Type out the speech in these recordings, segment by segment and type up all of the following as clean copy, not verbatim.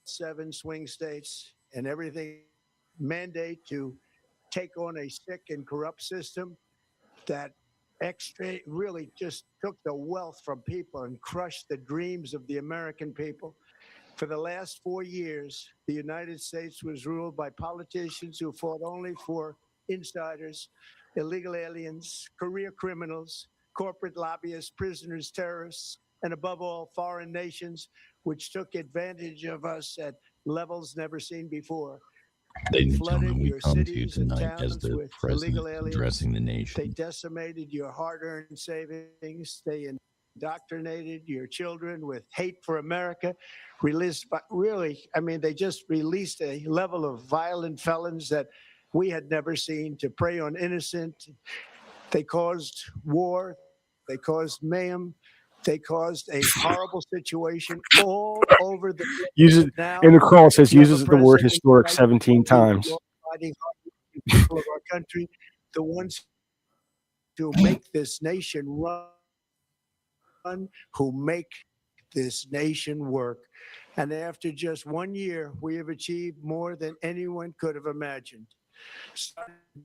7 swing states and everything mandate to take on a sick and corrupt system that extra really just took the wealth from people and crushed the dreams of the American people. For the last 4 years, the United States was ruled by politicians who fought only for insiders, illegal aliens, career criminals, corporate lobbyists, prisoners, terrorists, and above all, foreign nations, which took advantage of us at levels never seen before. They flooded your cities and towns with illegal aliens. They decimated your hard-earned savings. They indoctrinated your children with hate for America. They just released a level of violent felons that we had never seen to prey on innocent. They caused war. They caused mayhem. They caused a horrible situation all over the uses in the crawl. It says uses the word historic 17 times. People of our country, the ones who make this nation run, who make this nation work. And after just 1 year, we have achieved more than anyone could have imagined.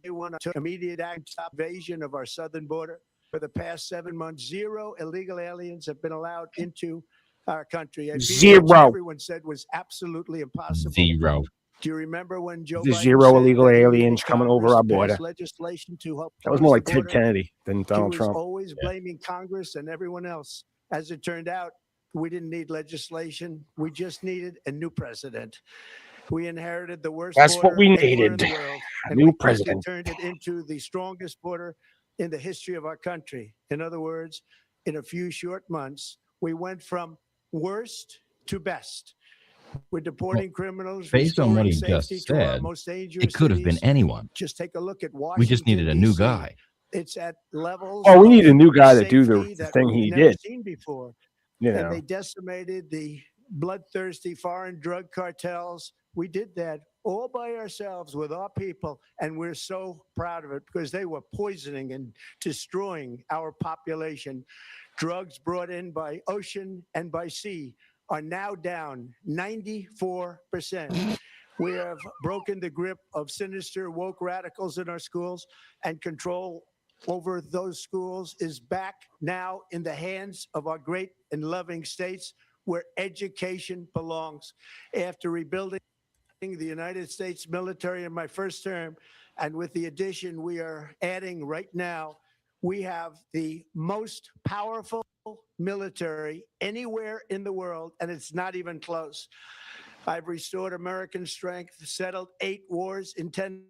Day one, I took immediate action to stop invasion of our southern border. For the past 7 months, 0 illegal aliens have been allowed into our country. Zero. Everyone said was absolutely impossible. 0. Do you remember when Joe There's Biden 0 said illegal that aliens coming over our border? Legislation to help That was more like close Ted the border? Kennedy than Donald He Trump. was always blaming Congress and everyone else. As it turned out, we didn't need legislation. We just needed a new president. We inherited the worst That's border what we anywhere needed. in the world, A and new we president. turned it into the strongest border in the history of our country. In other words, in a few short months, we went from worst to best. We're deporting criminals, based on what he just safety to our said, most dangerous it could have been cities. anyone. Just take a look at Washington. We just needed a new DC. guy. It's at levels. Oh, we of need a new guy to do safety the that thing we've he never did. seen before. You And know, they decimated the bloodthirsty foreign drug cartels. We did that all by ourselves with our people, and we're so proud of it because they were poisoning and destroying our population. Drugs brought in by ocean and by sea are now down 94%. We have broken the grip of sinister woke radicals in our schools, and control over those schools is back now in the hands of our great and loving states where education belongs. After rebuilding the United States military in my first term, and with the addition we are adding right now, we have the most powerful military anywhere in the world, and it's not even close. I've restored American strength, settled 8 wars in 10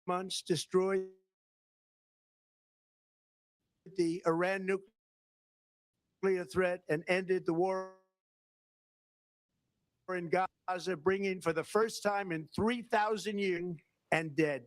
months, destroyed the Iran nuclear threat, and ended the war in Gaza, bringing for the first time in 3,000 years and dead.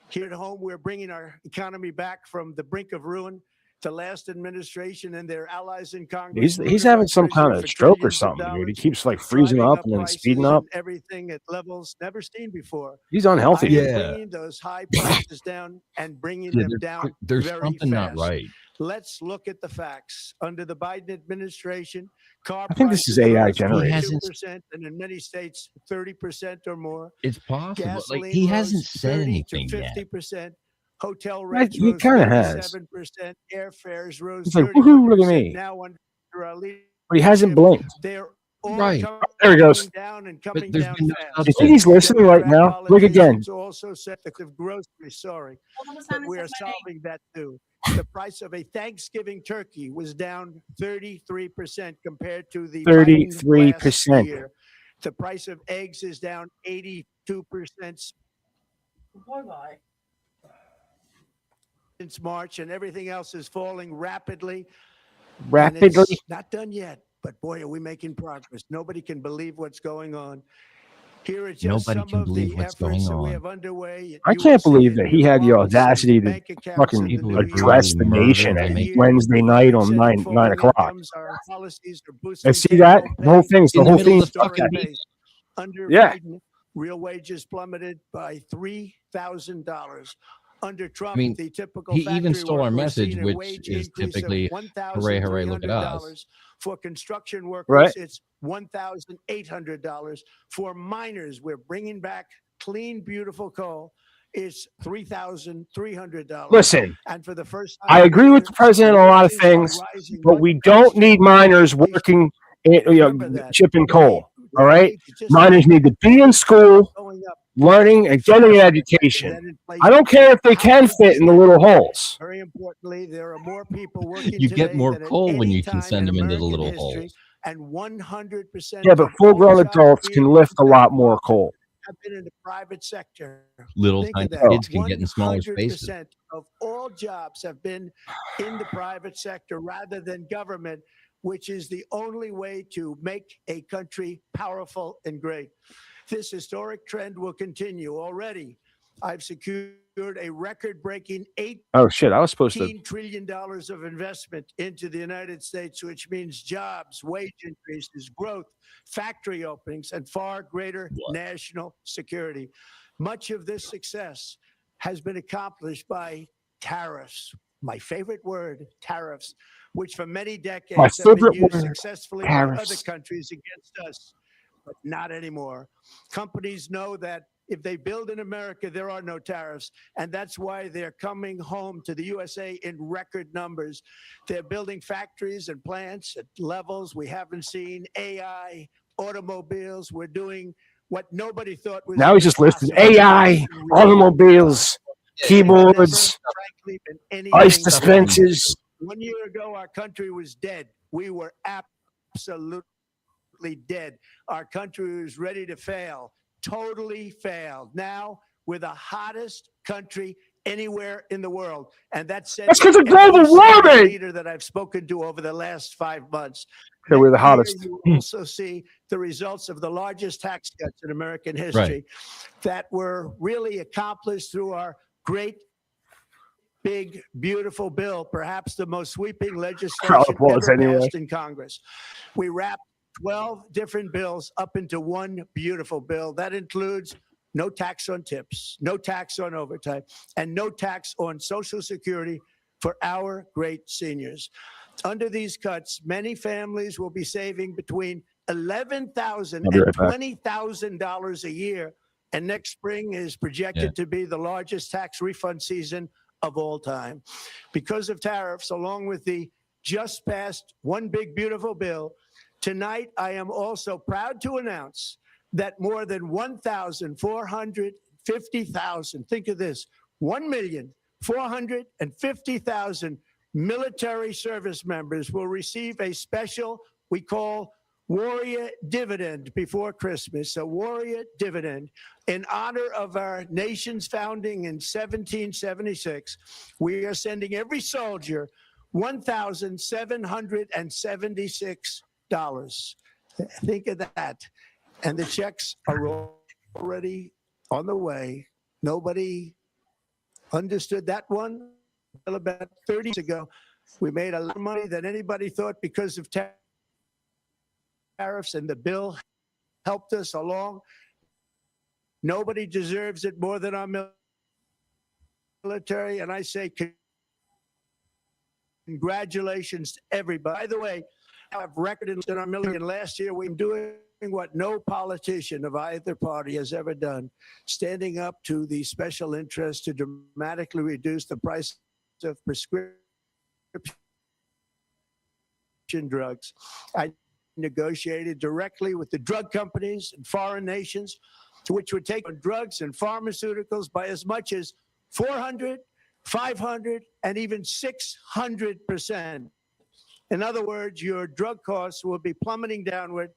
Here at home, we're bringing our economy back from the brink of ruin. The last administration and their allies in Congress. he's having some kind of stroke or something, dude. He keeps like freezing up and then speeding up. Everything at levels never seen before. He's unhealthy. Yeah. Bringing those high prices down and bringing them down There's very something fast. not right. Let's look at the facts. Under the Biden administration, car I think this is prices AI rose generated. 22%, and in many states, 30% or more. It's possible. Gasoline Like, he hasn't rose said 30 anything to yet. 50%. Hotel rates He rose kinda has. 37%. Airfares rose He's like, 31%. woohoo, look at me. Now under our leadership, But he hasn't blinked. they're all Right. There he goes. down and But coming there's down been no fast. Do you think he's listening right now? Look again. Politicians also said the grocery, sorry, but we are solving that too. The price of a Thanksgiving turkey was down 33% compared to the 33%. last year. The price of eggs is down 82% since March, and everything else is falling rapidly. And Rapidly. it's not done yet, but boy, are we making progress. Nobody can believe what's going on. Here are just Nobody some can of believe the what's efforts going that we on. have underway. I can't believe that he had the audacity to fucking People are address the brutally nation murdered. at They make- Wednesday night on 9 o'clock. I see that. The whole thing's the In the whole middle thing. of the fucking beach. Under Yeah. Biden, real wages plummeted by $3,000. Under Trump, I mean, the typical he even factory stole our worker message, seen a which wage is increase of typically, hooray, hooray, look at us. $1,300, For construction workers, Right. it's $1,800. For miners, we're bringing back clean, beautiful coal. It's $3,300. Listen, And for the first time I in agree with the years, president on a lot of wages are things, rising but much we don't faster need than miners inflation. working, Remember that. chipping coal. The All right. wages just Miners need to be in school, going up learning and getting an faster education. than I inflation. don't care if they can Housing fit is in the down. little holes. Very importantly, there are more people working You get today more than at coal when any you can time send in them into the American little history, holes. and 100% Yeah, but of full-grown all jobs adults can lift a lot more coal. have been in the private sector. Little Think tiny of that. kids can get in smaller spaces. 100% of all jobs have been in the private sector rather than government, which is the only way to make a country powerful and great. This historic trend will continue. Already, I've secured a record-breaking Oh shit! I was supposed to. $18 trillion of investment into the United States, which means jobs, wage increases, growth, factory openings, and far greater national security. Much of this success has been accomplished by tariffs. My favorite word, tariffs, which for many decades have been used successfully by other countries against us, but not anymore. Companies know that if they build in America, there are no tariffs. And that's why they're coming home to the USA in record numbers. They're building factories and plants at levels we haven't seen. AI, automobiles. We're doing what nobody thought was Now he's just listed possible. AI, automobiles, keyboards, Frankly, than ice anything. dispensers. 1 year ago, our country was dead. We were absolutely dead. Our country was ready to fail. Totally failed. Now we're the hottest country anywhere in the world, and that's because of global warming. Leader that I've spoken to over the last 5 months. So we're the hottest. You will also see the results of the largest tax cuts in American history that were really accomplished through our great, big, beautiful bill, perhaps the most sweeping legislation ever passed in Congress. We wrapped 12 different bills up into one beautiful bill. That includes no tax on tips, no tax on overtime, and no tax on Social Security for our great seniors. Under these cuts, many families will be saving between $11,000 and $20,000 a year. And next spring is projected to be the largest tax refund season of all time. Because of tariffs, along with the just passed one big beautiful bill, tonight I am also proud to announce that more than 1,450,000, think of this, 1,450,000 military service members will receive a special, we call Warrior Dividend before Christmas, a Warrior Dividend. In honor of our nation's founding in 1776, we are sending every soldier $1,776. Think of that. And the checks are already on the way. Nobody understood that one until about 30 years ago. We made a lot of money than anybody thought because of tariffs, and the bill helped us along. Nobody deserves it more than our military, and I say congratulations to everybody. By the way, I have record in our military. Last year, we were doing what no politician of either party has ever done, standing up to the special interests to dramatically reduce the price of prescription drugs. I negotiated directly with the drug companies and foreign nations, which would take on drugs and pharmaceuticals by as much as 400, 500, and even 600%. In other words, your drug costs will be plummeting downward.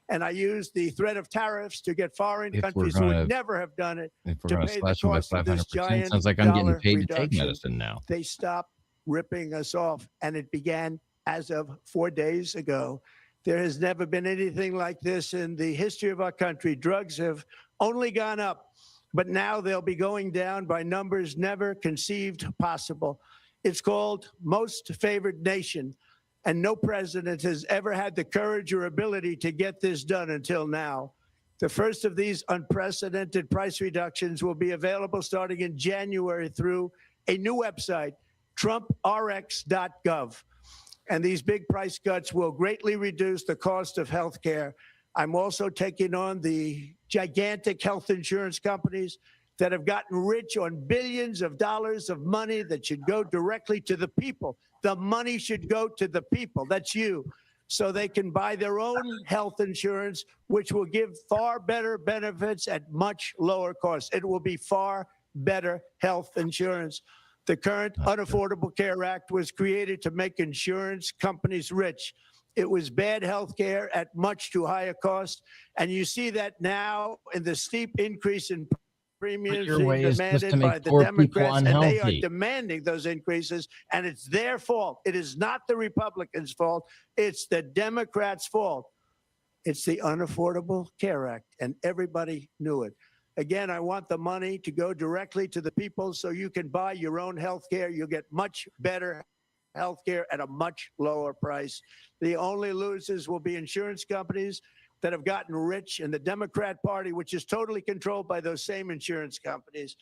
And I used the threat of tariffs to get foreign countries who would never have done it to pay the cost of this giant sounds like I'm getting paid to take reduction. medicine now. They stopped ripping us off, and it began as of 4 days ago. There has never been anything like this in the history of our country. Drugs have only gone up, but now they'll be going down by numbers never conceived possible. It's called Most Favored Nation. And no president has ever had the courage or ability to get this done until now. The first of these unprecedented price reductions will be available starting in January through a new website, TrumpRx.gov. And these big price cuts will greatly reduce the cost of health care. I'm also taking on the gigantic health insurance companies that have gotten rich on billions of dollars of money that should go directly to the people. The money should go to the people. That's you. So they can buy their own health insurance, which will give far better benefits at much lower cost. It will be far better health insurance. The current Unaffordable Care Act was created to make insurance companies rich. It was bad health care at much too high a cost. And you see that now in the steep increase in premiums Your being way is just to demanded by make the poor people Democrats, and they are unhealthy. demanding those increases, and it's their fault. It is not the Republicans' fault. It's the Democrats' fault. It's the Unaffordable Care Act, and everybody knew it. Again, I want the money to go directly to the people so you can buy your own health care. You'll get much better health care at a much lower price. The only losers will be insurance companies that have gotten rich, and the Democrat Party, which is totally controlled by those same insurance companies.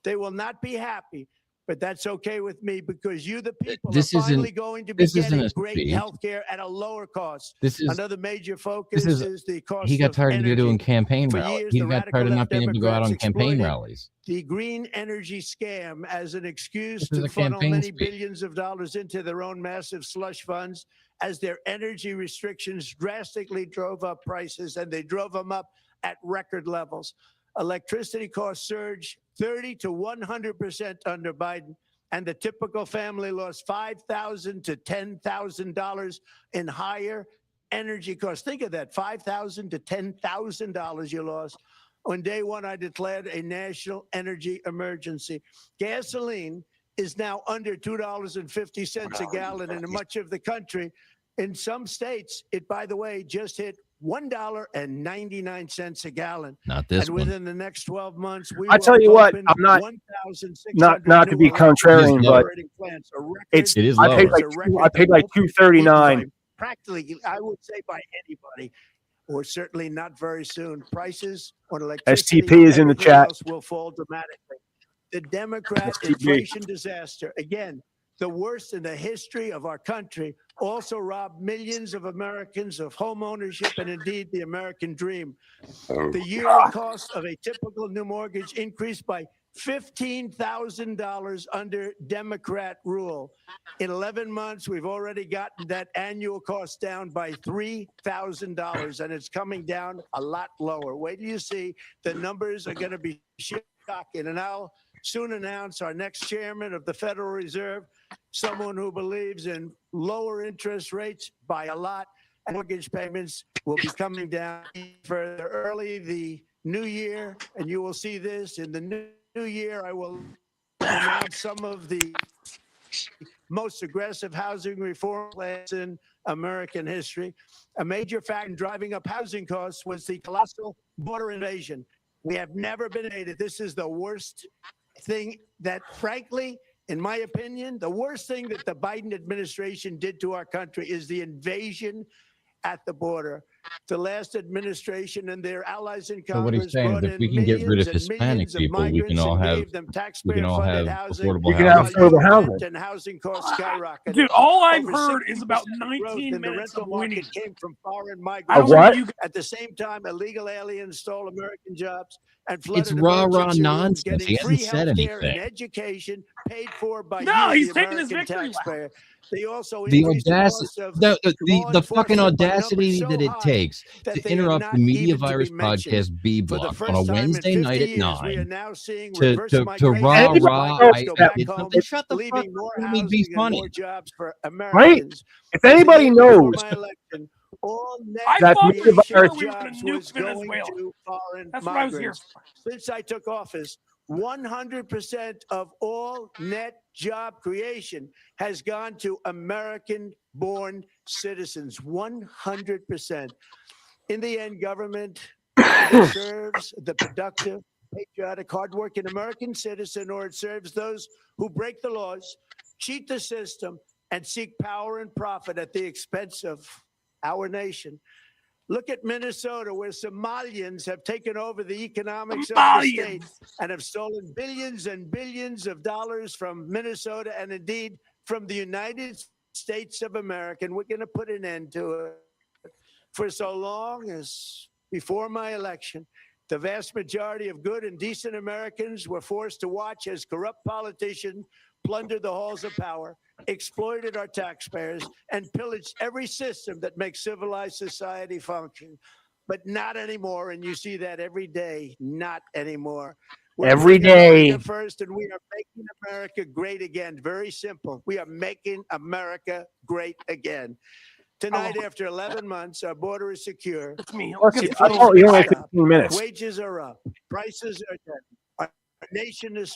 They will not be happy, but that's okay with me because you, the people, are finally going to be getting great health care at a lower cost. Another major focus is the cost of energy. He got tired of doing campaign For rallies. years, He the got radical tired of not left being able to go out on Democrats campaign exploited rallies. the green energy scam as an excuse This is to a funnel campaign many speech. billions of dollars into their own massive slush funds as their energy restrictions drastically drove up prices, and they drove them up at record levels. Electricity costs surged 30 to 100% under Biden, and the typical family lost $5,000 to $10,000 in higher energy costs. Think of that, $5,000 to $10,000 you lost. On day one, I declared a national energy emergency. Gasoline is now under $2.50 a gallon in much of the country. In some states, it, by the way, just hit $1.99 a gallon. Not this and one. within the next 12 months, we I will tell you what, open I'm not 1,600 not to new be electric contrarian, but generating plants. A record, it's It is I lower. paid like a record I paid like that won't be $2.39. beaten by practically, I would say, by anybody, or certainly not very soon. Prices on electricity STP is in the everything chat. else will fall dramatically. The Democrat STP. inflation disaster, again, the worst in the history of our country, also robbed millions of Americans of home ownership and indeed the American dream. The yearly cost of a typical new mortgage increased by $15,000 under Democrat rule. In 11 months, we've already gotten that annual cost down by $3,000, and it's coming down a lot lower. Wait till you see. The numbers are going to be shocking, and I'll soon announce our next chairman of the Federal Reserve, someone who believes in lower interest rates by a lot, and mortgage payments will be coming down further early the new year, and you will see this in the new year. I will announce some of the most aggressive housing reform plans in American history. A major factor in driving up housing costs was the colossal border invasion. We have never been invaded. This is the worst thing that, frankly, in my opinion, the worst thing that the Biden administration did to our country is the invasion at the border. The last administration and their allies in So what he's Congress saying brought is if in we can get rid millions of and Hispanic millions of people, we can migrants all and have gave them taxpayer-funded housing. affordable You can have housing. affordable While housing. rent and housing costs skyrocketed. Dude, all I've Over heard is 60% about growth 19 in the minutes rental of winning. market came from foreign I migrants. don't Of know what? you At the same time, illegal aliens stole American jobs and It's flooded rah-rah emergency rooms, nonsense. getting He free hasn't said health care and anything. education paid for by No, you, he's the taking his American victory lap. taxpayer. They also The increased the audacity, cost of the law fucking enforcement by numbers audacity so that it high takes that to they are interrupt not the Media even to be Virus mentioned. podcast B For the block on first a time in Wednesday 50 night at years, we are 9 now seeing to reverse to migration. rah Anybody rah. Migrants I go that back did home, something. Shut the fuck leaving up. more Let me be housing and funny. more jobs for right? Americans. If As the anybody year before knows my election, all net I that thought media for creation sure virus, of we were going jobs to nuke was going Venezuela. to foreign That's what I was here migrants. for. Since I took office, 100% of all net job creation has gone to American-born citizens. 100%. In the end, government either serves the productive, patriotic, hardworking American citizen, or it serves those who break the laws, cheat the system, and seek power and profit at the expense of our nation. Look at Minnesota, where Somalians have taken over the economics of the state and have stolen billions and billions of dollars from Minnesota and indeed from the United States of America, and we're going to put an end to it. For so long as before my election, the vast majority of good and decent Americans were forced to watch as corrupt politicians plundered the halls of power, exploited our taxpayers, and pillaged every system that makes civilized society function. But not anymore, and you see that every day. Not anymore. We're Every putting day. America first, and we are making America great again. Very simple. We are making America great again. Tonight, after 11 months, our border is secure. I told you only 15 minutes. Wages are up. Prices are down. Our nation is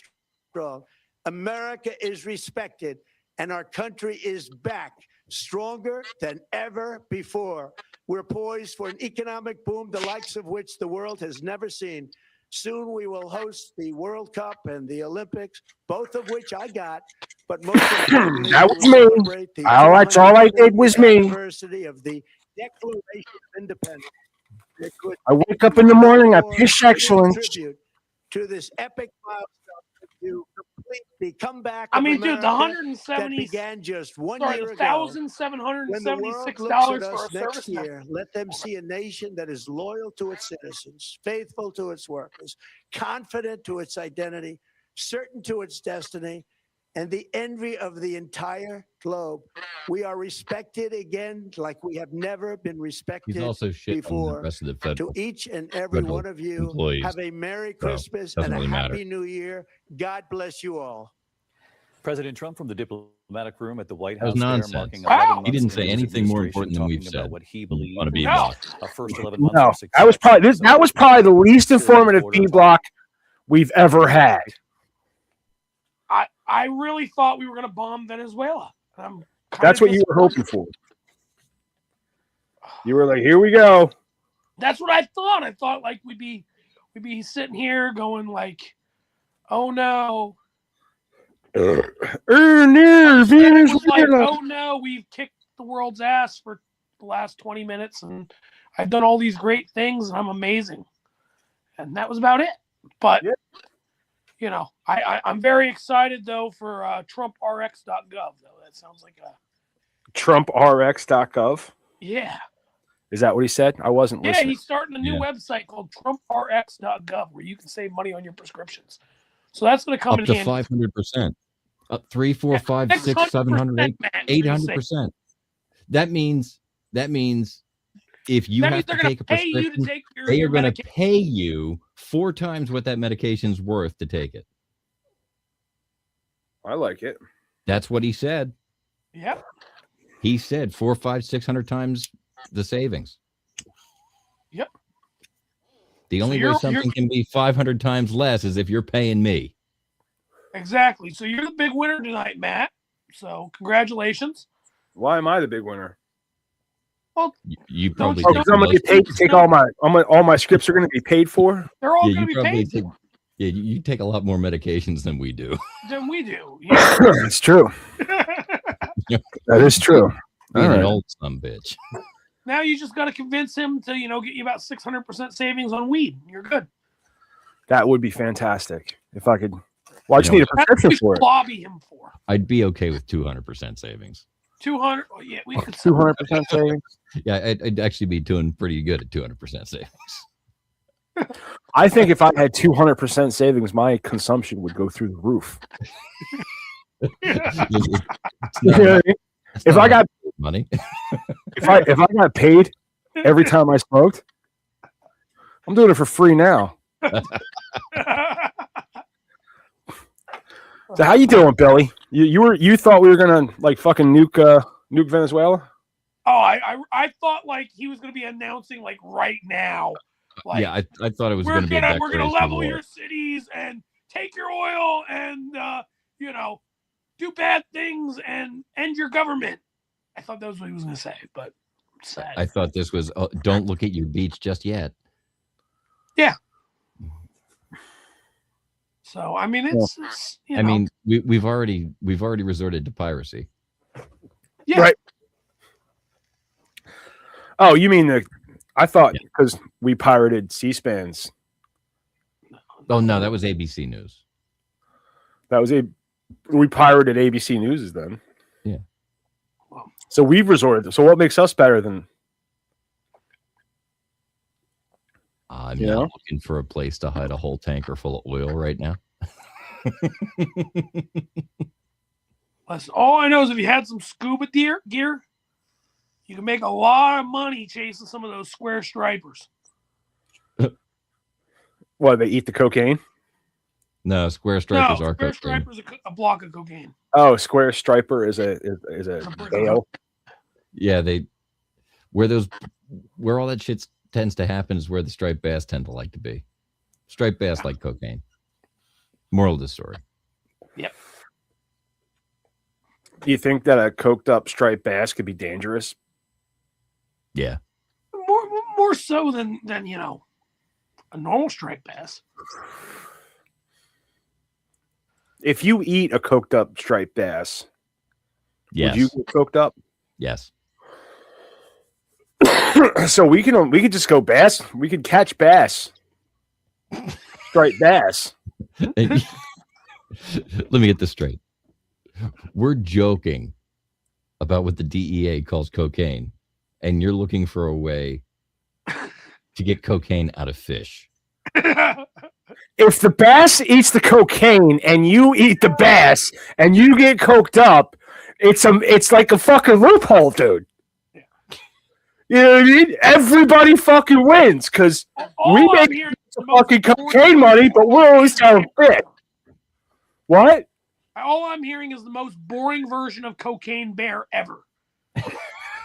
strong. America is respected, and our country is back, stronger than ever before. We're poised for an economic boom, the likes of which the world has never seen. Soon we will host the World Cup and the Olympics, both of which I got. But most importantly, That we was will me. celebrate the That's all I did was me. anniversary of the Declaration of Independence. I wake up in the morning, I piss excellence. Tribute to this epic milestone to complete the comeback. I mean, of dude, the America 170 that began just one sorry, year the ago. When the world $1,776 looks at for us a next serviceman. year, let them see a nation that is loyal to its citizens, faithful to its workers, confident to its identity, certain to its destiny, and the envy of the entire globe. We are respected again like we have never been respected He's also shit on the before. rest of the To federal. each and every federal one of you, employees. have a Merry So, Christmas doesn't and a really matter. Happy New Year. God bless you all. President Trump from the diplomatic room at the White That was House there, nonsense. marking Wow. 11 He months didn't into say his anything more administration, important than we've talking about said. what he On believes a B No. block. first 11 months No, of success. that was probably the least informative B block we've ever had. I really thought we were going to bomb Venezuela. That's what you were hoping for. You were like, here we go. That's what I thought. I thought like we'd be sitting here going like, oh no. No, It was like, Venezuela. oh no, we've kicked the world's ass for the last 20 minutes and I've done all these great things and I'm amazing. And that was about it. But Yeah. you know, I'm very excited though for TrumpRx.gov though. That sounds like a TrumpRx.gov. yeah. Is that what he said? I wasn't Yeah, listening. he's starting a new website called TrumpRx.gov where you can save money on your prescriptions. So that's going to come Up in to handy. 500%. Up 3, 4, 5, 6, 700, 800%. That means if you That have means to they're going take to a pay you to prescription, take your they are going to medication. pay you 4 times what that medication's worth to take it. I like it. That's what he said. Yep. He said 4, 5, 600 times the savings. Yep. The only way you're- something can be 500 times less is if you're paying me. Exactly. So you're the big winner tonight, Matt. So congratulations. Why am I the big winner? You probably you Oh, take because I'm gonna most- get paid to take all my scripts are gonna be paid for. They're all yeah, going you to be probably paid take, for yeah, you take a lot more medications than we do. than we do. Yeah. That's true. That is true. Being All an right. old son bitch. Now you just got to convince him to, get you about 600% savings on weed. You're good. That would be fantastic if I could. Well, I just You know, need a That's what prescription we for it. lobby him for. I'd be okay with 200% savings. 200. Oh, yeah, we could. 200% savings. Yeah, I'd actually be doing pretty good at 200% savings. I think if I had 200% savings, my consumption would go through the roof. It's You know not- what I mean? it's If not I got money, if I got paid every time I smoked, I'm doing it for free now. So how you doing, Billy? You thought we were gonna like fucking nuke Venezuela? Oh, I thought like he was going to be announcing like right now. Like, yeah, I thought it was we're going to be a gonna declaration of level war. your cities and take your oil and do bad things and end your government. I thought that was what he was going to say, but sad. I thought this was don't look at your beach just yet. So I mean, it's I mean, we've already resorted to piracy. yeah. Right. Oh, you mean I thought because we pirated C-SPAN's. Oh no, that was ABC News. That was we pirated ABC News then. So we've resorted. So what makes us better than? I'm You not know? looking for a place to hide a whole tanker full of oil right now. Listen, all I know is if you had some scuba gear, you can make a lot of money chasing some of those square stripers. What, they eat the cocaine? No, square stripers No, are square cocaine. stripers a block of cocaine. Oh, square striper is a bale. Yeah, where all that shit tends to happen is where the striped bass tend to like to be. Striped bass like cocaine. Moral of the story. Yep. Do you think that a coked up striped bass could be dangerous? Yeah. More so than a normal striped bass. If you eat a coked up striped bass, Yes. would you get coked up? Yes. So we could just go bass. We could catch bass, striped bass. Let me get this straight. We're joking about what the DEA calls cocaine, and you're looking for a way to get cocaine out of fish. If the bass eats the cocaine and you eat the bass and you get coked up, it's like a fucking loophole, dude. You know what I mean? Everybody fucking wins because we make some fucking cocaine money, but we're always trying to fit. What? All I'm hearing is the most boring version of cocaine bear ever.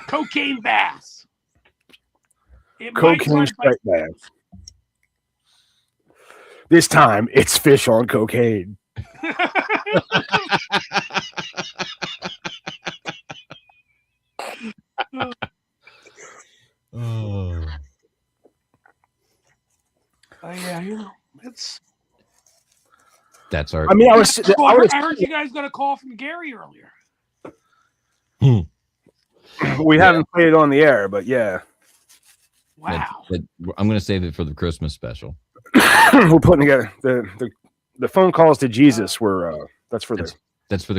Cocaine bass. Cocaine striped bass. This time, it's fish on cocaine. Oh. Yeah, it's. That's our. I mean, I heard you guys got a call from Gary earlier. We haven't played it on the air, but yeah. Wow. I'm going to save it for the Christmas special. We're putting together the phone calls to Jesus were that's for the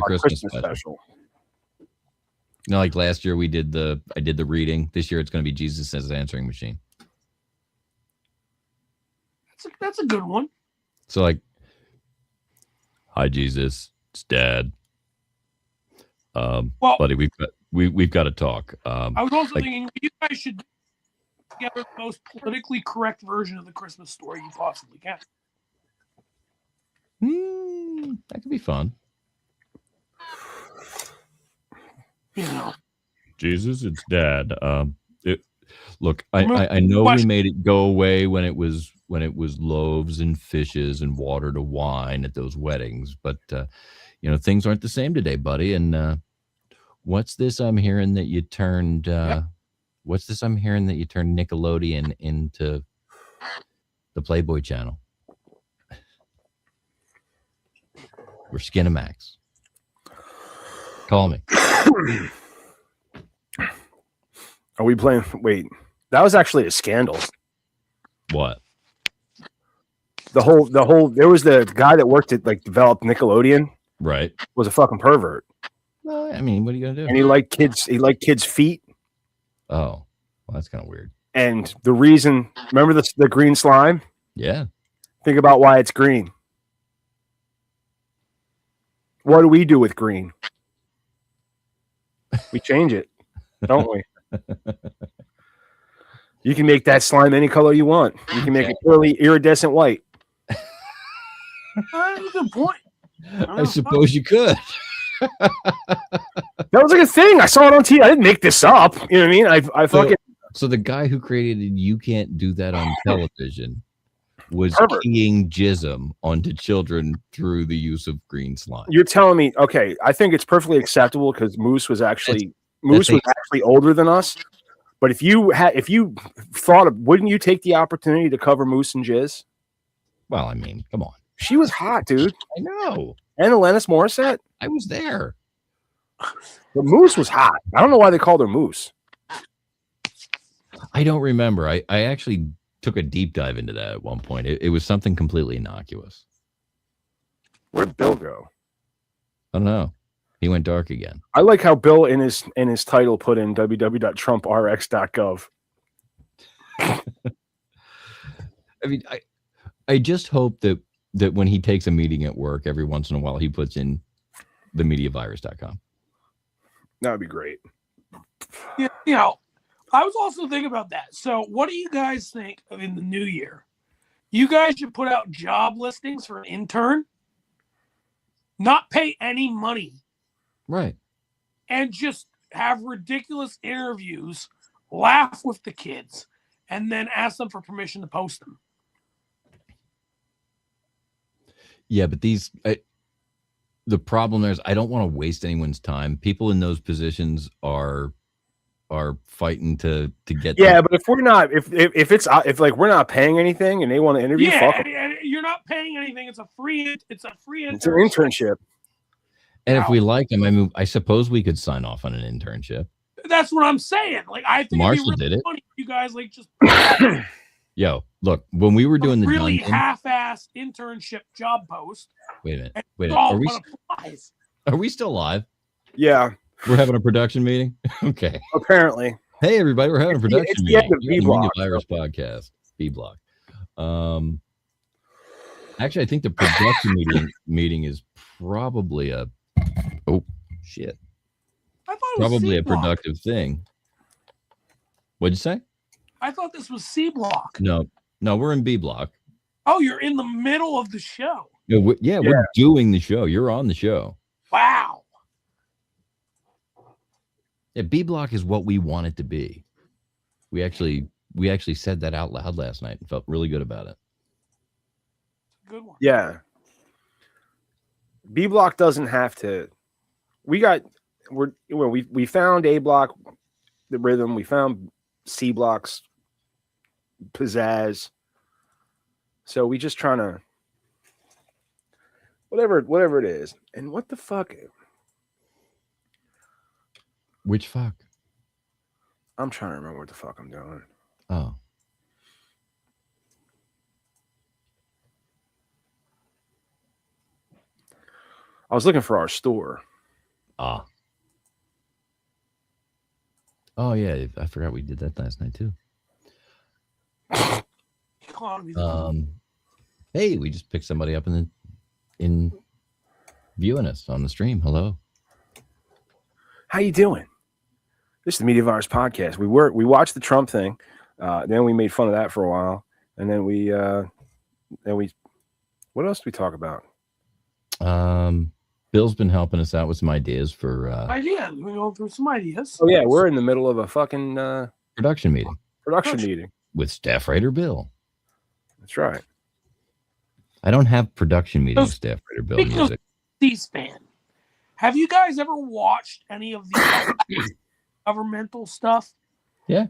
Christmas special. You know, like last year I did the reading. This year it's going to be Jesus as an answering machine. That's a good one. So like, hi Jesus, it's Dad. Well, buddy, we've got to talk. I was also thinking you guys should put together the most politically correct version of the Christmas story you possibly can. That could be fun. Jesus, it's Dad. Look, I know we made it go away when it was loaves and fishes and water to wine at those weddings, but things aren't the same today, buddy. And what's this I'm hearing that you turned? What's this I'm hearing that you turned Nickelodeon into the Playboy Channel? We're Skinamax. Call me. Are we playing? Wait, that was actually a scandal. What? The whole. There was the guy that worked at developed Nickelodeon. Right. Was a fucking pervert. Well, I mean, what are you gonna do? And he liked kids. He liked kids' feet. Oh, well, that's kind of weird. And the reason, remember the green slime? Yeah. Think about why it's green. What do we do with green? We change it, don't we? You can make that slime any color you want. You can make it purely iridescent white. That's a good point. I suppose you could. That was like a thing. I saw it on TV. I didn't make this up. You know what I mean? I fucking. So the guy who created You Can't Do That on Television was Pervert. keying jism onto children through the use of green slime. You're telling me, okay, I think it's perfectly acceptable because Moose was actually older than us. But if you thought of, wouldn't you take the opportunity to cover Moose in jizz? Well, I mean, come on. She was hot, dude. I know. And Alanis Morissette. I was there. But Moose was hot. I don't know why they called her Moose. I don't remember. I actually took a deep dive into that at one point. It was something completely innocuous. Where'd Bill go? I don't know. He went dark again. I like how Bill in his title put in www.trumprx.gov. I mean, I just hope that when he takes a meeting at work, every once in a while, he puts in themediavirus.com. That would be great. Yeah, you know, I was also thinking about that. So, what do you guys think of in the new year? You guys should put out job listings for an intern, not pay any money, Right. and just have ridiculous interviews, laugh with the kids, and then ask them for permission to post them. Yeah, but the problem there is I don't want to waste anyone's time. People in those positions are fighting to get. Yeah, but if we're not, if like we're not paying anything and they want to interview, fuck 'em. and you're not paying anything. It's a free internship. It's an internship. And if we like them, I mean, I suppose we could sign off on an internship. That's what I'm saying. Like, I think Marshall it'd be really did it. funny if you guys like just Yo, look, when we were doing the really dungeon, half-assed internship job post. wait a minute. And Are we still live? Yeah, We're having a production meeting. Okay. apparently. Hey everybody, we're having a production It's the meeting. end of You're on the B-Block, Media Virus podcast. B-Block. Actually, I think the production meeting is probably a shit. I thought it was Probably a C-Block. productive thing. What'd you say? I thought this was C-Block. No, we're in B-Block. Oh, you're in the middle of the show. We're doing the show. You're on the show. Wow. Yeah, B-Block is what we want it to be. We actually said that out loud last night and felt really good about it. Good one. Yeah. B Block doesn't have to. We found A Block, the rhythm. We found C Block's pizzazz. So we just trying to whatever it is. And what the fuck? Which fuck? I'm trying to remember what the fuck I'm doing. Oh. I was looking for our store. Ah. Oh yeah, I forgot we did that last night too. Hey, we just picked somebody up in viewing us on the stream. Hello. How you doing? This is the Media Virus podcast. We watched the Trump thing, then we made fun of that for a while, and then we what else did we talk about? Bill's been helping us out with some ideas for Ideas. We're going through some ideas. Oh yeah, we're in the middle of a fucking production meeting meeting with staff writer Bill. That's right. I don't have production meeting with staff writer Bill Speaking music. of C-SPAN, have you guys ever watched any of the governmental stuff? Yeah.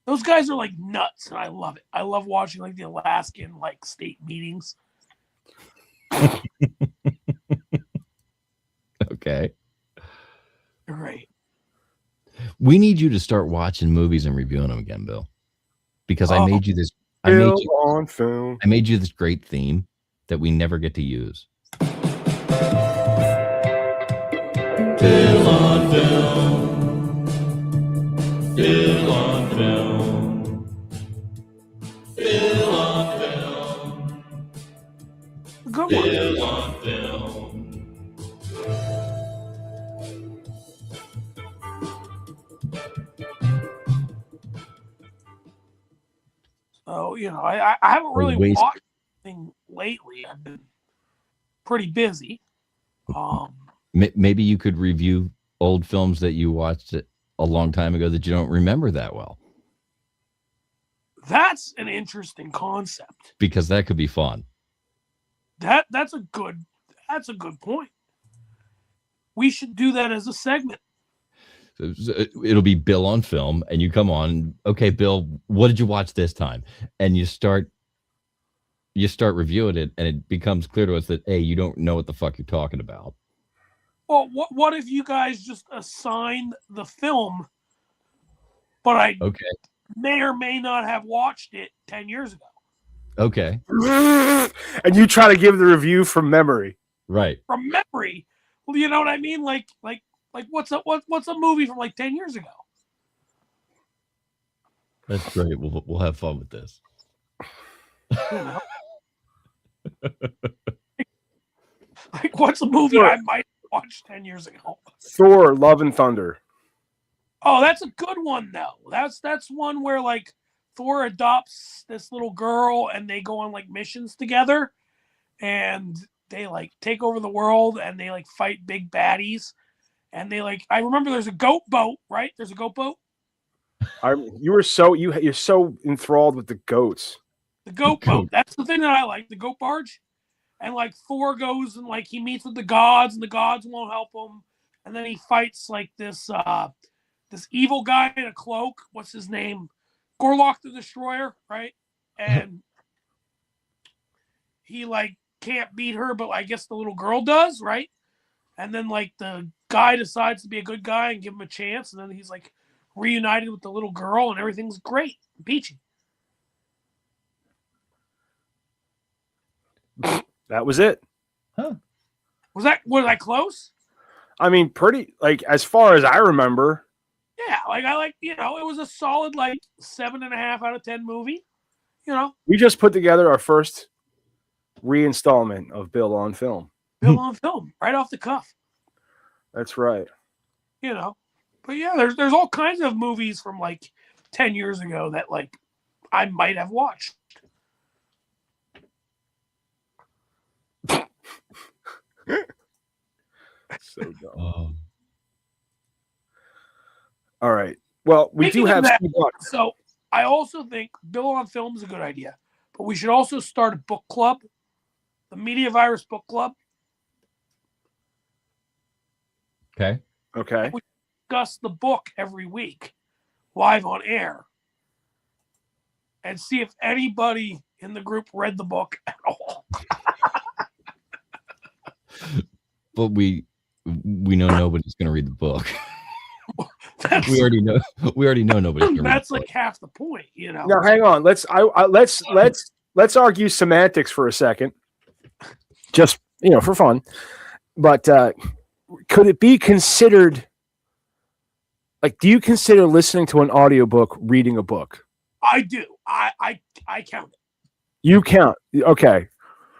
Those guys are like nuts, and I love it. I love watching like the Alaskan like state meetings. Okay. Great. We need you to start watching movies and reviewing them again, Bill. Because I made you this Bill on film. I made you this great theme that we never get to use. Bill on film. Bill on film. Bill on film. Good one. Bill on film. So, you know, I haven't really waste- watched anything lately. I've been pretty busy. Maybe you could review old films that you watched a long time ago that you don't remember that well. That's an interesting concept. Because that could be fun. That's a good point. We should do that as a segment. So it'll be Bill on film, and you come on. Okay, Bill, what did you watch this time? And you start reviewing it, and it becomes clear to us that you don't know what the fuck you're talking about. Well, what if you guys just assign the film, but I may or may not have watched it 10 years ago. Okay. And you try to give the review from memory. Right. From memory, You know what I mean? Like what's a movie from like 10 years ago? That's great. We'll have fun with this. You know? Like what's a movie I might watch 10 years ago? Thor: Love and Thunder. Oh, that's a good one though. That's one where like Thor adopts this little girl and they go on like missions together and they like take over the world and they like fight big baddies. And they like I remember there's a goat boat, right? There's a goat boat. You're so enthralled with the goats. The goat boat. That's the thing that I like, the goat barge. And like Thor goes and like he meets with the gods and the gods won't help him. And then he fights like this evil guy in a cloak. What's his name? Gorlock the Destroyer, right? And he like can't beat her, but I guess the little girl does, right? And then like the guy decides to be a good guy and give him a chance, and then he's like reunited with the little girl and everything's great. Peachy. That was it. Was I close? I mean, pretty like as far as I remember. Yeah, like I like, it was a solid like 7.5 out of 10 movie. We just put together our first reinstallment of Bill on Film. Bill on Film, right off the cuff. That's right. But yeah, there's all kinds of movies from like 10 years ago that like I might have watched. So dumb. All right. Well, we Speaking do have of that, Steve Buck. So I also think Bill on Film is a good idea, but we should also start a book club, the Media Virus Book Club. Okay. Okay. We discuss the book every week, live on air, and see if anybody in the group read the book at all. But we know nobody's going to read the book. we already know nobody's going to read the book. That's like half the point, Now, hang on. Let's argue semantics for a second, just for fun. But could it be considered? Like, do you consider listening to an audiobook reading a book? I do. I count it. You count. Okay.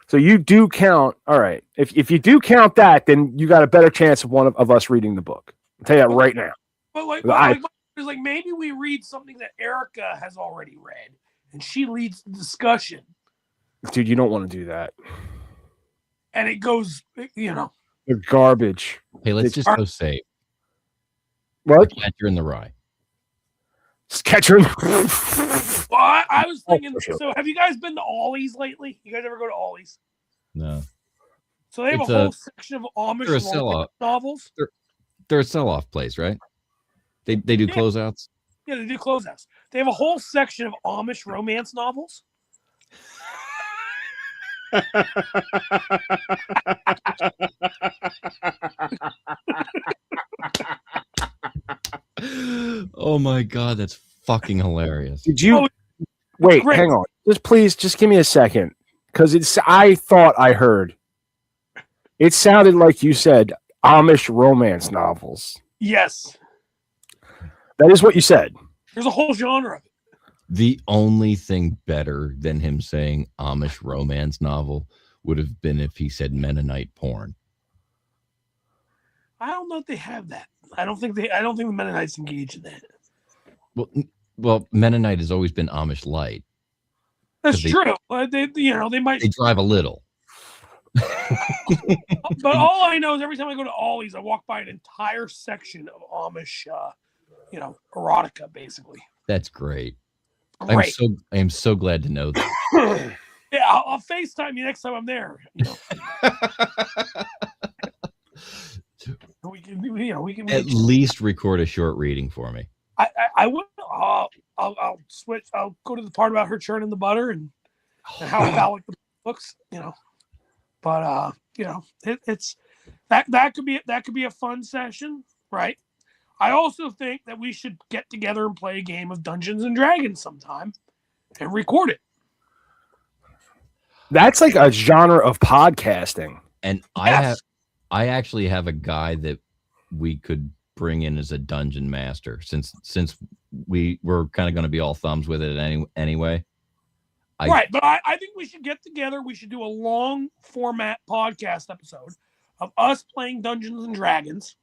So you do count. All right. If you do count that, then you got a better chance of one of us reading the book. I'll tell you that right now. But like maybe we read something that Erica has already read, and she leads the discussion. Dude, you don't want to do that. And it goes, They're garbage. Hey, let's just go safe. What? Catcher in the Rye. Catcher in Well, I was thinking. So, have you guys been to Ollie's lately? You guys ever go to Ollie's? No. So they have a whole section of Amish novels. They're a sell-off place, right? They do closeouts. Yeah, they do closeouts. They have a whole section of Amish romance novels. Oh my god, that's fucking hilarious. Did you wait? Great. Hang on. Just give me a second, because I thought I heard. It sounded like you said Amish romance novels. Yes, that is what you said. There's a whole genre of it. The only thing better than him saying Amish romance novel would have been if he said Mennonite porn. I don't know if they have that. I don't think the Mennonites engage in that. Well, Mennonite has always been Amish light. That's true. They drive a little. But all I know is every time I go to Ollie's, I walk by an entire section of Amish, erotica, basically. That's great. Great. I am so glad to know that. Yeah, I'll FaceTime you next time I'm there. We can at least record a short reading for me. I will. I'll switch. I'll go to the part about her churning the butter and how phallic the looks. But it's that could be a fun session, right? I also think that we should get together and play a game of Dungeons and Dragons sometime and record it. That's like a genre of podcasting. And yes. I actually have a guy that we could bring in as a dungeon master since we're kind of going to be all thumbs with it anyway. Right, but I think we should get together. We should do a long format podcast episode of us playing Dungeons and Dragons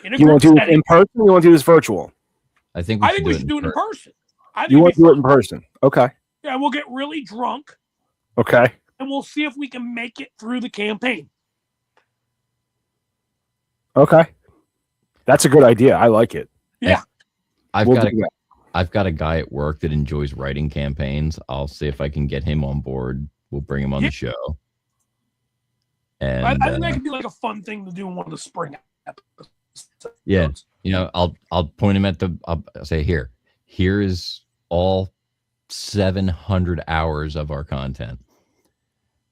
in a You want group to do it setting. in person or you want to do this virtual? I think I think we should do it in person. I think You want it'd to be do it fun. in person? Okay. Yeah, we'll get really drunk Okay. and we'll see if we can make it through the campaign. Okay. That's a good idea. I like it. Yeah. I've We'll got do that. I've got a guy at work that enjoys writing campaigns. I'll see if I can get him on board. We'll bring him on the show. And I think that could be like a fun thing to do in one of the spring episodes. yeah, you know, I'll point him at I'll say here is all 700 hours of our content.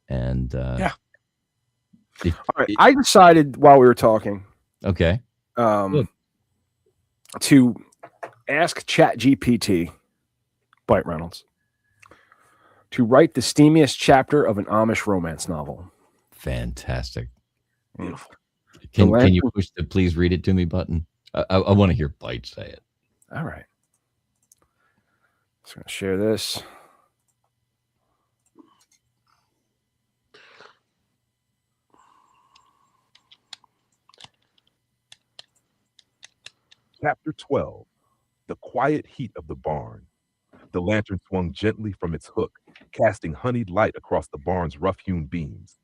And All right. I decided while we were talking, okay, to ask ChatGPT, Bite Reynolds, to write the steamiest chapter of an Amish romance novel. fantastic. Beautiful. Can you push the please read it to me button? I want to hear Bite say it. All right. Just going to share this. Chapter 12. The quiet heat of the barn. The lantern swung gently from its hook, casting honeyed light across the barn's rough-hewn beams.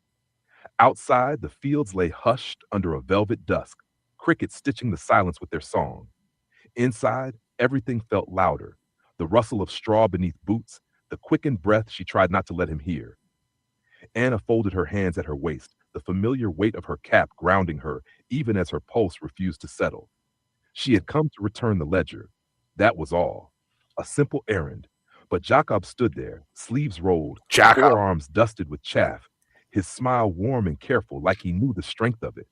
Outside, the fields lay hushed under a velvet dusk, crickets stitching the silence with their song. Inside, everything felt louder, the rustle of straw beneath boots, the quickened breath she tried not to let him hear. Anna folded her hands at her waist, the familiar weight of her cap grounding her, even as her pulse refused to settle. She had come to return the ledger. That was all. A simple errand. But Jacob stood there, sleeves rolled, forearms dusted with chaff, his smile warm and careful like he knew the strength of it.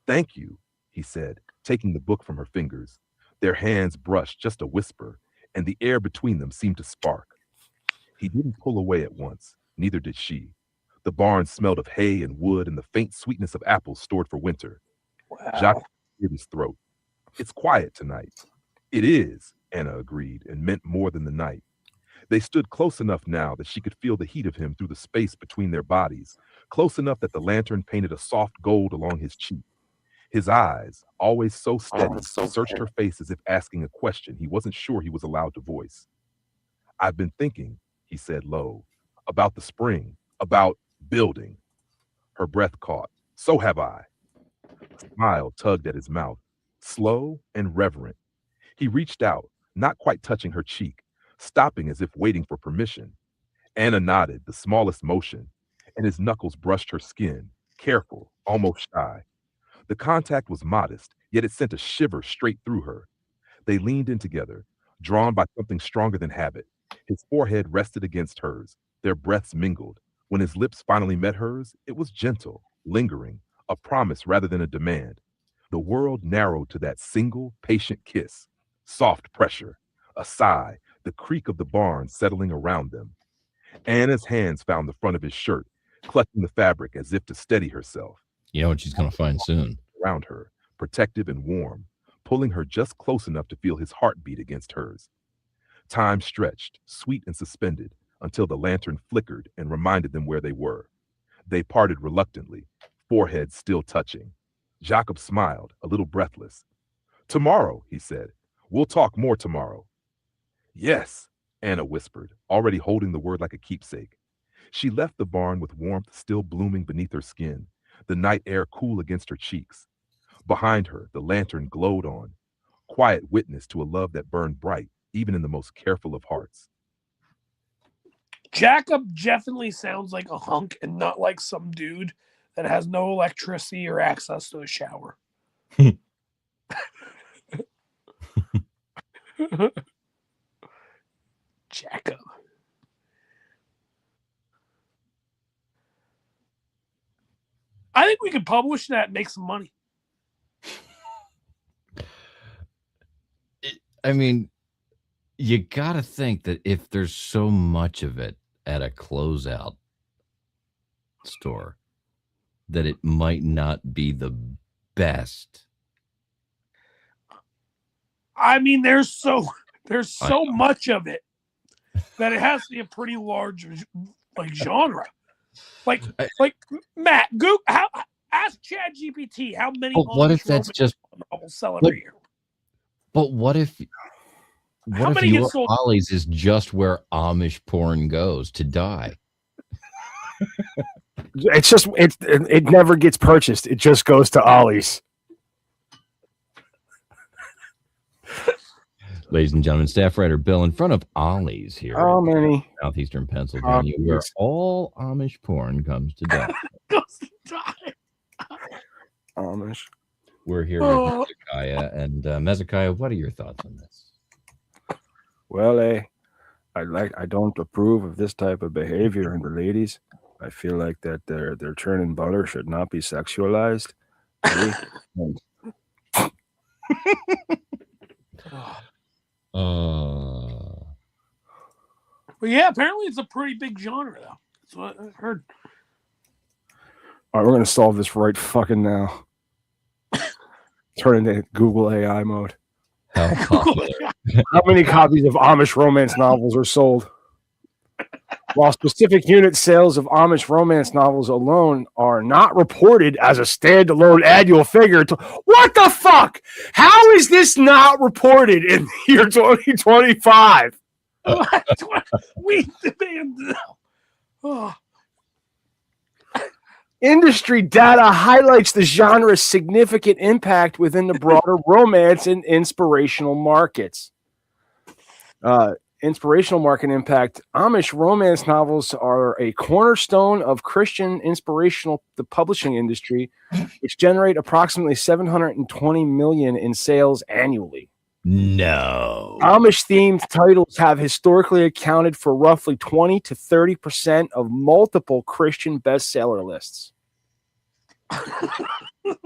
"Thank you," he said, taking the book from her fingers. Their hands brushed just a whisper, and the air between them seemed to spark. He didn't pull away at once, neither did she. The barn smelled of hay and wood and the faint sweetness of apples stored for winter. Wow. Jacob cleared his throat. "It's quiet tonight." "It is," Anna agreed, and meant more than the night. They stood close enough now that she could feel the heat of him through the space between their bodies, close enough that the lantern painted a soft gold along his cheek. His eyes, always so steady, searched her face as if asking a question he wasn't sure he was allowed to voice. "I've been thinking," he said low, "about the spring, about building." Her breath caught. "So have I." A smile tugged at his mouth, slow and reverent. He reached out, not quite touching her cheek, stopping as if waiting for permission. Anna nodded, the smallest motion, and his knuckles brushed her skin, careful, almost shy. The contact was modest, yet it sent a shiver straight through her. They leaned in together, drawn by something stronger than habit. His forehead rested against hers. Their breaths mingled. When his lips finally met hers, it was gentle, lingering, a promise rather than a demand. The world narrowed to that single, patient kiss. Soft pressure, a sigh, the creak of the barn settling around them. Anna's hands found the front of his shirt, clutching the fabric as if to steady herself. You know what she's going to find soon. Around her, protective and warm, pulling her just close enough to feel his heartbeat against hers. Time stretched, sweet and suspended, until the lantern flickered and reminded them where they were. They parted reluctantly, foreheads still touching. Jacob smiled, a little breathless. "Tomorrow," he said. "We'll talk more tomorrow." "Yes," Anna whispered, already holding the word like a keepsake. She left the barn with warmth still blooming beneath her skin, the night air cool against her cheeks. Behind her, the lantern glowed on, quiet witness to a love that burned bright, even in the most careful of hearts. Jacob definitely sounds like a hunk and not like some dude that has no electricity or access to a shower. Jacob. I think we could publish that and make some money. I mean, you got to think that if there's so much of it at a closeout store, that it might not be the best. I mean, there's so much of it that it has to be a pretty large like genre. Like Matt, ask ChatGPT how many. But what if that's just novels sell every year? But what if How many your get sold? Ollie's is just where Amish porn goes to die? It's just it never gets purchased. It just goes to Ollie's. Ladies and gentlemen, staff writer Bill in front of Ollie's here How in many? southeastern Pennsylvania, where all Amish porn comes to die. Goes to die. Amish. We're here with Hezekiah. And Hezekiah, what are your thoughts on this? Well, I don't approve of this type of behavior in the ladies. I feel like that their churning butter should not be sexualized. And But yeah, apparently it's a pretty big genre, though. That's what I heard. all right, we're gonna solve this right fucking now. Turn into Google AI mode. How popular? How many copies of Amish romance novels are sold? While specific unit sales of Amish romance novels alone are not reported as a standalone annual figure. What the fuck? How is this not reported in the year 2025? We demand now. Oh. Industry data highlights the genre's significant impact within the broader romance and inspirational markets. Inspirational market impact. Amish romance novels are a cornerstone of Christian inspirational the publishing industry, which generate approximately 720 million in sales annually. No. Amish themed titles have historically accounted for roughly 20 to 30% of multiple Christian bestseller lists.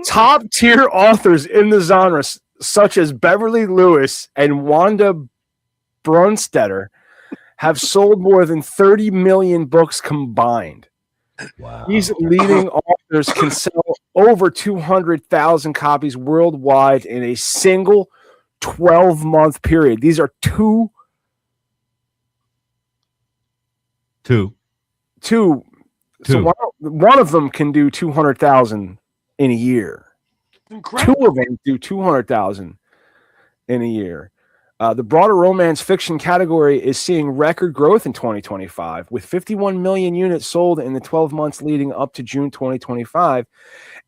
Top tier authors in the genre, such as Beverly Lewis and Wanda Brunstetter, have sold more than 30 million books combined. Wow. These leading authors can sell over 200,000 copies worldwide in a single 12-month period. These are two. So one of them can do 200,000 in a year. Incredible. Two of them do 200,000 in a year. The broader romance fiction category is seeing record growth in 2025, with 51 million units sold in the 12 months leading up to June 2025,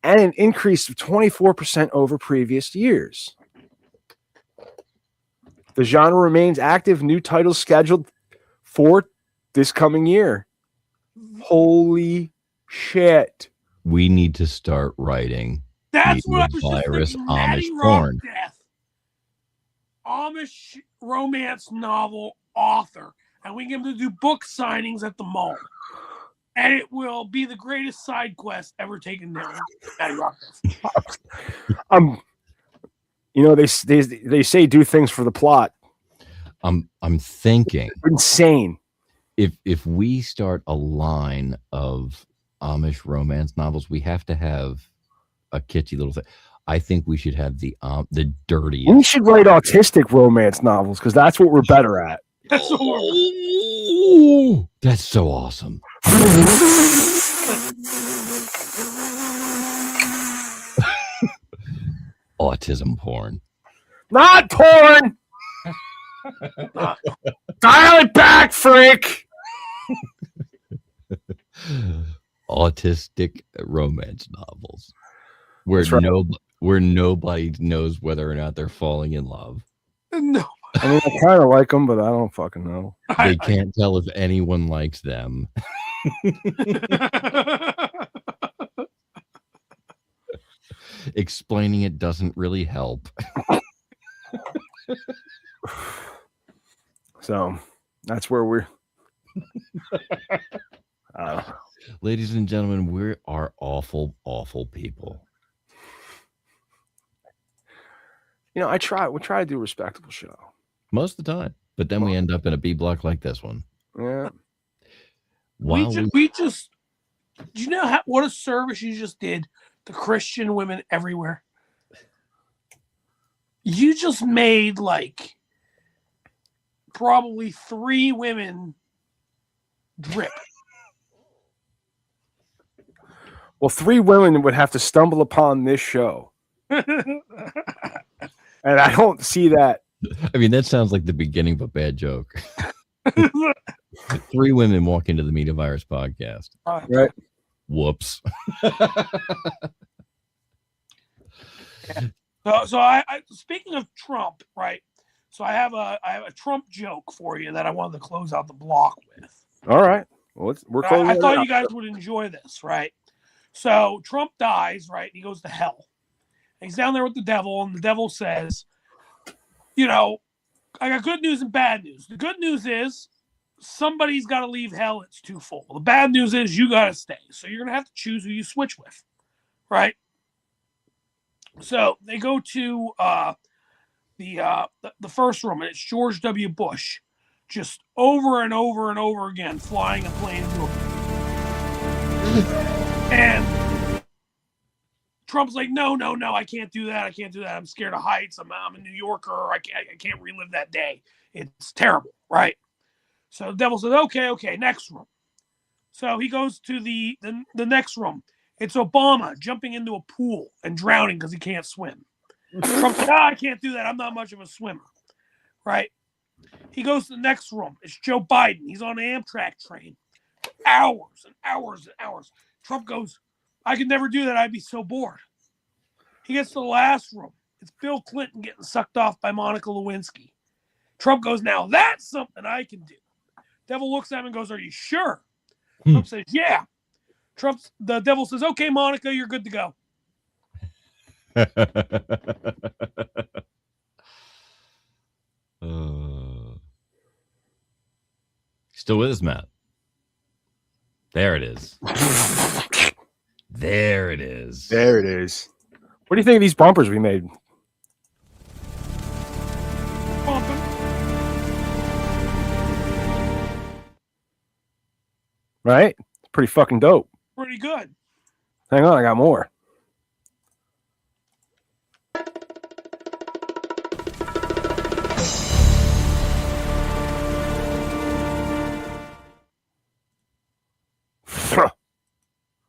and an increase of 24% over previous years. The genre remains active. New titles scheduled for this coming year. Holy shit. We need to start writing That's the what I was just virus thinking. Amish Maddie porn. Rockdeath, Amish romance novel author, and we get him to do book signings at the mall, and it will be the greatest side quest ever taken down. Maddie Rockdeath. You know, they say do things for the plot. I'm thinking Insane. if we start a line of Amish romance novels, we have to have a kitschy little thing. I think we should have the dirtiest. We should write autistic romance novels because that's what we're better at. That's Oh, that's so awesome. Autism porn. Not porn. Dial it back, Frick. Autistic romance novels where That's right. where nobody knows whether or not they're falling in love. No. I mean, I kind of like them, but I don't fucking know. They can't tell if anyone likes them. Explaining it doesn't really help. So that's where we're. Ladies and gentlemen, we are awful, awful people. You know, we try to do a respectable show. Most of the time. But then we end up in a B block like this one. Yeah. we just Do you know what a service you just did to Christian women everywhere? You just made like probably 3 women drip. Well, 3 women would have to stumble upon this show. And I don't see that. I mean, that sounds like the beginning of a bad joke. 3 women walk into the Media Virus podcast. Right. Whoops. So I speaking of Trump, right? So I have a Trump joke for you that I wanted to close out the block with. All right. Well, we're closing. I thought it you out. guys would enjoy this, right? So Trump dies, right? He goes to hell. He's down there with the devil, and the devil says, "You know, I got good news and bad news. The good news is somebody's got to leave hell. It's too full. The bad news is you got to stay. So you're gonna have to choose who you switch with, right?" So they go to the first room, and it's George W. Bush, just over and over and over again, flying a plane into a. And Trump's like, no, I can't do that. I can't do that. I'm scared of heights. I'm a New Yorker. I can't relive that day. It's terrible, right? So the devil says, okay, next room. So he goes to the next room. It's Obama jumping into a pool and drowning because he can't swim. Trump's like, I can't do that. I'm not much of a swimmer, right? He goes to the next room. It's Joe Biden. He's on an Amtrak train for hours and hours and hours. Trump goes, I could never do that. I'd be so bored. He gets to the last room. It's Bill Clinton getting sucked off by Monica Lewinsky. Trump goes, now that's something I can do. Devil looks at him and goes, are you sure? Trump says, yeah. The devil says, okay, Monica, you're good to go. Still with us, Matt? There it is. There it is. There it is. What do you think of these bumpers we made? Bumping. Right? It's pretty fucking dope. Pretty good. Hang on, I got more.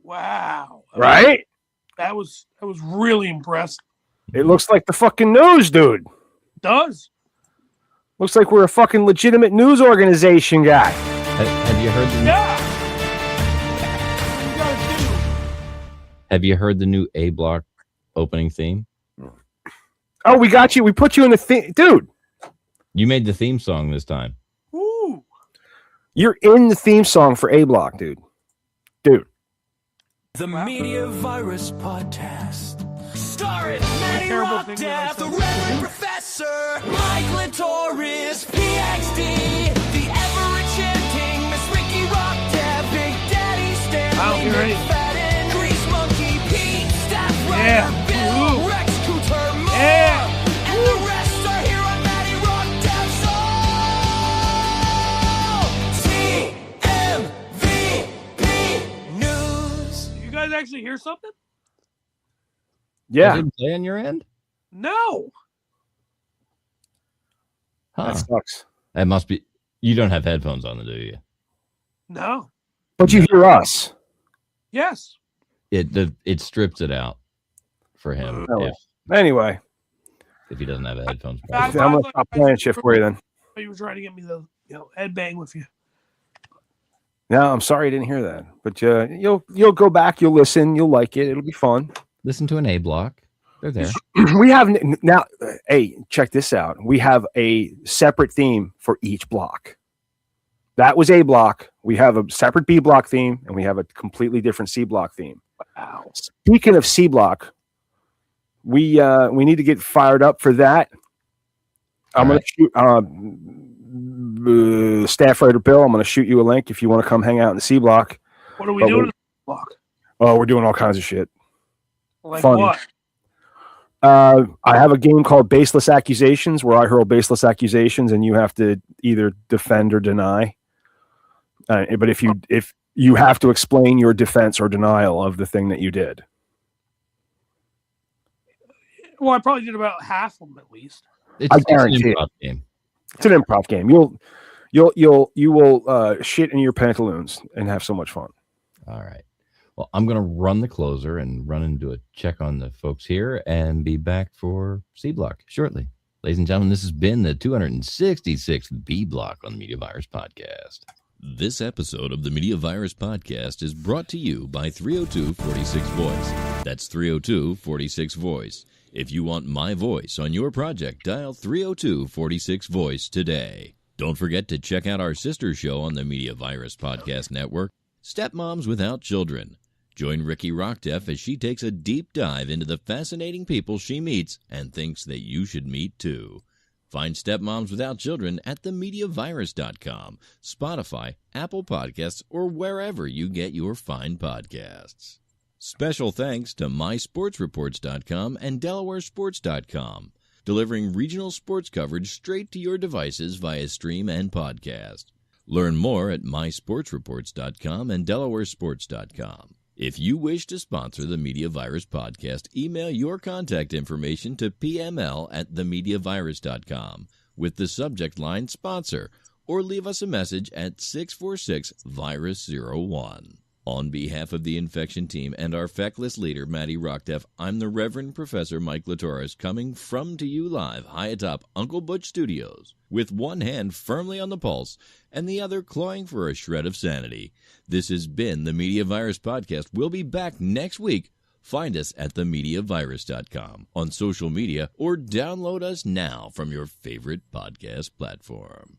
Wow. Right? That was really impressive. It looks like the fucking news, dude. Does. Looks like we're a fucking legitimate news organization guy. Have you heard the Yeah. You gotta do. Have you heard the new A Block opening theme? Oh, we got you. We put you in the theme. Dude, You made the theme song this time. Ooh. you're in the theme song for A Block, dude. Dude. The Media Virus Podcast. Starring Manny Terrible thing that I Rockdeath, the said. Reverend Professor, Mike Latoris, PhD, the ever-enchanting Miss Ricky Rockdeath, Big Daddy Stanley, I don't hear anything. McFadden, Grease Monkey Pete, Staff Writer, Yeah. Bill, Ooh. Rex Cooter, more, Yeah. and the rest are here on Matty Rockdeath's show. TMVP News. You guys actually hear something? Yeah. It didn't play on your end? No. Huh. That sucks. That must be. You don't have headphones on, do you? No. But you hear us. Yes. It strips it out for him Oh. Anyway, if he doesn't have headphones. I- I'm going to stop playing shit for you then. You were trying to get me the head bang with you. No, I'm sorry I didn't hear that. But you'll go back, you'll listen, you'll like it. It'll be fun. Listen to an A Block. They're there. We have now, hey, check this out. We have a separate theme for each block. That was A Block. We have a separate B Block theme, and we have a completely different C Block theme. Wow. Speaking of C Block, we need to get fired up for that. I'm going to shoot Staff Writer Bill. I'm going to shoot you a link if you want to come hang out in the C Block. What are we But doing in the block? Oh, we're doing all kinds of shit. Like fun. what? I have a game called Baseless Accusations where I hurl baseless accusations and you have to either defend or deny. But if you have to explain your defense or denial of the thing that you did. Well, I probably did about half of them at least. It's, I guarantee it's an it. improv game. It's an improv game. You will shit in your pantaloons and have so much fun. All right. Well, I'm going to run the closer and run and do a check on the folks here and be back for C Block shortly. Ladies and gentlemen, this has been the 266th B Block on the Media Virus Podcast. This episode of the Media Virus Podcast is brought to you by 302-46-VOICE. That's 302-46-VOICE. If you want my voice on your project, dial 302-46-VOICE today. Don't forget to check out our sister show on the Media Virus Podcast Network, Stepmoms Without Children. Join Ricky Rockdeff as she takes a deep dive into the fascinating people she meets and thinks that you should meet too. Find Stepmoms Without Children at themediavirus.com, Spotify, Apple Podcasts, or wherever you get your fine podcasts. Special thanks to mysportsreports.com and delawaresports.com, delivering regional sports coverage straight to your devices via stream and podcast. Learn more at mysportsreports.com and delawaresports.com. If you wish to sponsor the Media Virus Podcast, email your contact information to pml@themediavirus.com with the subject line sponsor, or leave us a message at 646-VIRUS01. On behalf of the infection team and our feckless leader, Matty Rockdeff, I'm the Reverend Professor Mike Latoris, coming from to you live high atop Uncle Butch Studios, with one hand firmly on the pulse and the other clawing for a shred of sanity. This has been the Media Virus Podcast. We'll be back next week. Find us at themediavirus.com, on social media, or download us now from your favorite podcast platform.